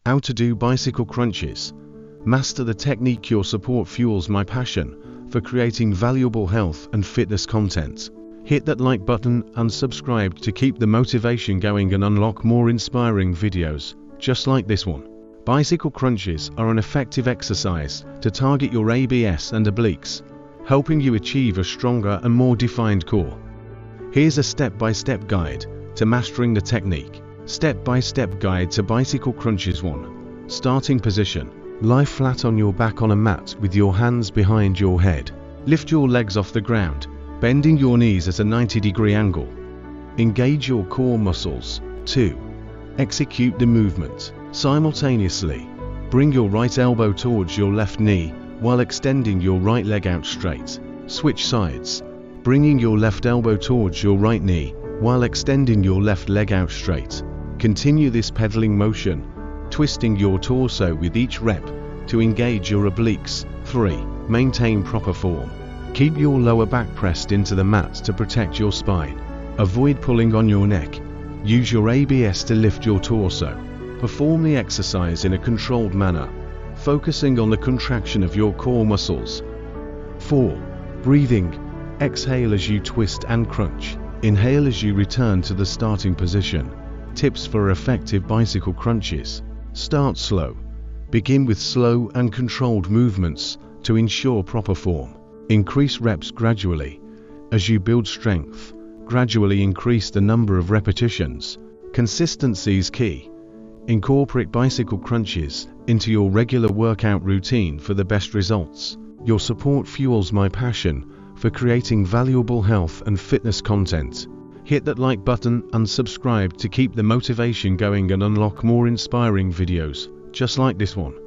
How to do bicycle crunches. Master the technique. Your support fuels my passion for creating valuable health and fitness content. Hit that like button and subscribe to keep the motivation going and unlock more inspiring videos just like this one. Bicycle crunches are an effective exercise to target your ABS and obliques, helping you achieve a stronger and more defined core. Here's a step-by-step guide to mastering the technique. Step-by-step guide to bicycle crunches. 1. Starting position. Lie flat on your back on a mat with your hands behind your head. Lift your legs off the ground, bending your knees at a 90-degree angle. Engage your core muscles. 2. Execute the movement simultaneously. Bring your right elbow towards your left knee while extending your right leg out straight. Switch sides, bringing your left elbow towards your right knee while extending your left leg out straight. Continue this pedaling motion, twisting your torso with each rep to engage your obliques. 3. Maintain proper form. Keep your lower back pressed into the mat to protect your spine. Avoid pulling on your neck. Use your ABS to lift your torso. Perform the exercise in a controlled manner, focusing on the contraction of your core muscles. 4. Breathing. Exhale as you twist and crunch. Inhale as you return to the starting position. Tips for effective bicycle crunches. Start slow. Begin with slow and controlled movements to ensure proper form. Increase reps gradually. As you build strength, gradually increase the number of repetitions. Consistency is key. Incorporate bicycle crunches into your regular workout routine for the best results. Your support fuels my passion for creating valuable health and fitness content. Hit that like button and subscribe to keep the motivation going and unlock more inspiring videos just like this one.